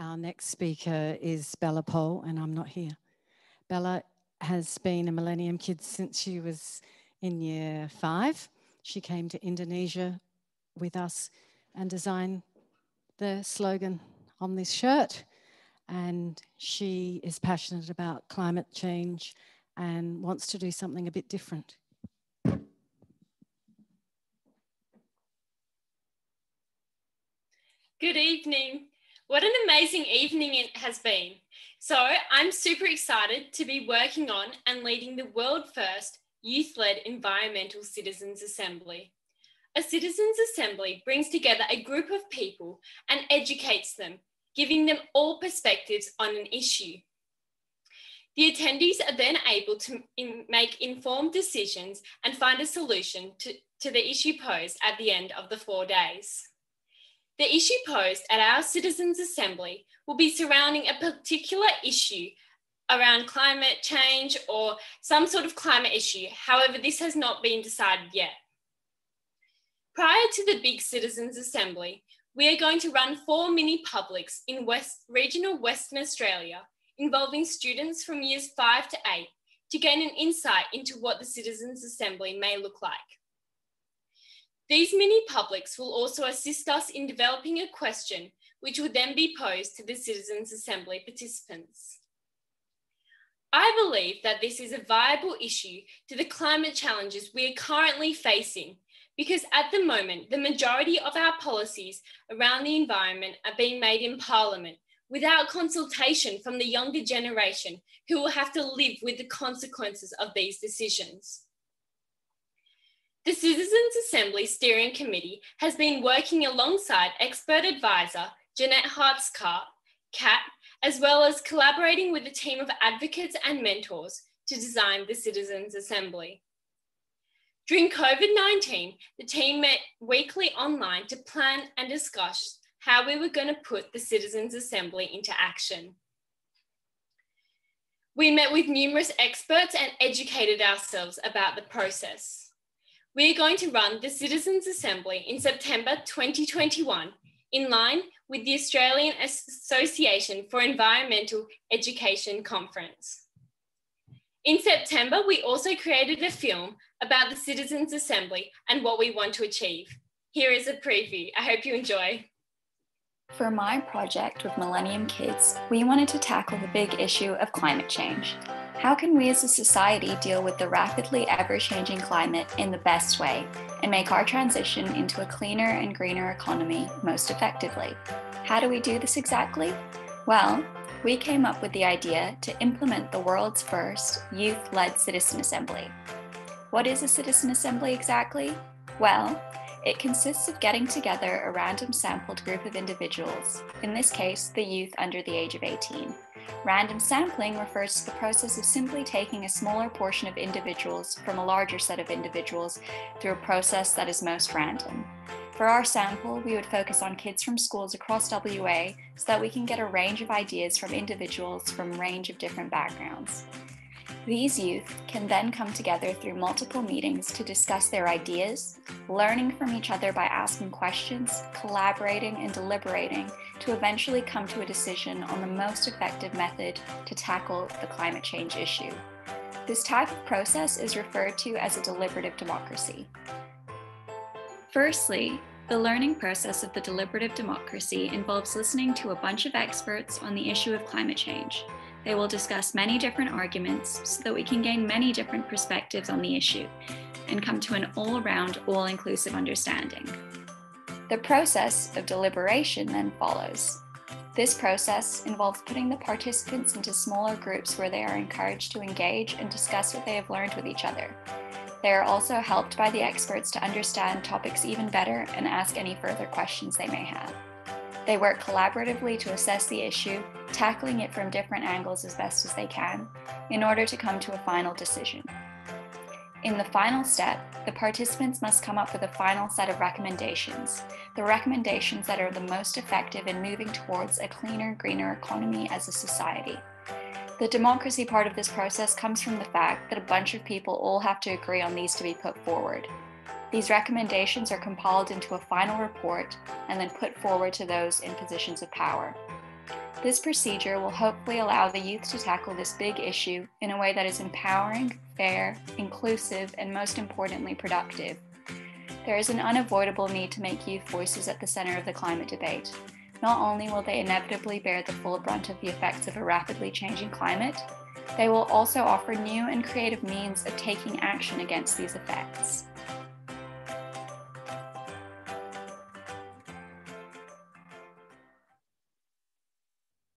Our next speaker is Bella Pole, and I'm not here. Bella has been a Millennium Kid since she was in year 5. She came to Indonesia with us and designed the slogan on this shirt. And she is passionate about climate change and wants to do something a bit different. Good evening. What an amazing evening it has been. So I'm super excited to be working on and leading the world first youth-led environmental citizens assembly. A citizens assembly brings together a group of people and educates them, giving them all perspectives on an issue. The attendees are then able to make informed decisions and find a solution to the issue posed at the end of the 4 days. The issue posed at our Citizens Assembly will be surrounding a particular issue around climate change or some sort of climate issue. However, this has not been decided yet. Prior to the big Citizens Assembly, we are going to run 4 mini publics in regional Western Australia involving students from years 5 to 8 to gain an insight into what the Citizens Assembly may look like. These mini publics will also assist us in developing a question which will then be posed to the Citizens Assembly participants. I believe that this is a viable issue to the climate challenges we are currently facing, because at the moment, the majority of our policies around the environment are being made in Parliament without consultation from the younger generation who will have to live with the consequences of these decisions. The Citizens Assembly Steering Committee has been working alongside expert advisor Jeanette Hartzcart, Kat, as well as collaborating with a team of advocates and mentors to design the Citizens Assembly. During COVID-19, the team met weekly online to plan and discuss how we were going to put the Citizens Assembly into action. We met with numerous experts and educated ourselves about the process. We are going to run the Citizens Assembly in September 2021 in line with the Australian Association for Environmental Education Conference. In September, we also created a film about the Citizens Assembly and what we want to achieve. Here is a preview. I hope you enjoy. For my project with Millennium Kids, we wanted to tackle the big issue of climate change. How can we as a society deal with the rapidly ever-changing climate in the best way and make our transition into a cleaner and greener economy most effectively? How do we do this exactly? Well, we came up with the idea to implement the world's first youth-led citizen assembly. What is a citizen assembly exactly? Well, it consists of getting together a random sampled group of individuals, in this case, the youth under the age of 18. Random sampling refers to the process of simply taking a smaller portion of individuals from a larger set of individuals through a process that is most random. For our sample, we would focus on kids from schools across WA so that we can get a range of ideas from individuals from a range of different backgrounds. These youth can then come together through multiple meetings to discuss their ideas, learning from each other by asking questions, collaborating and deliberating to eventually come to a decision on the most effective method to tackle the climate change issue. This type of process is referred to as a deliberative democracy. Firstly, the learning process of the deliberative democracy involves listening to a bunch of experts on the issue of climate change. They will discuss many different arguments so that we can gain many different perspectives on the issue and come to an all-around, all-inclusive understanding. The process of deliberation then follows. This process involves putting the participants into smaller groups where they are encouraged to engage and discuss what they have learned with each other. They are also helped by the experts to understand topics even better and ask any further questions they may have. They work collaboratively to assess the issue, tackling it from different angles as best as they can, in order to come to a final decision. In the final step, the participants must come up with a final set of recommendations, the recommendations that are the most effective in moving towards a cleaner, greener economy as a society. The democracy part of this process comes from the fact that a bunch of people all have to agree on these to be put forward. These recommendations are compiled into a final report and then put forward to those in positions of power. This procedure will hopefully allow the youth to tackle this big issue in a way that is empowering, fair, inclusive, and most importantly, productive. There is an unavoidable need to make youth voices at the center of the climate debate. Not only will they inevitably bear the full brunt of the effects of a rapidly changing climate, they will also offer new and creative means of taking action against these effects.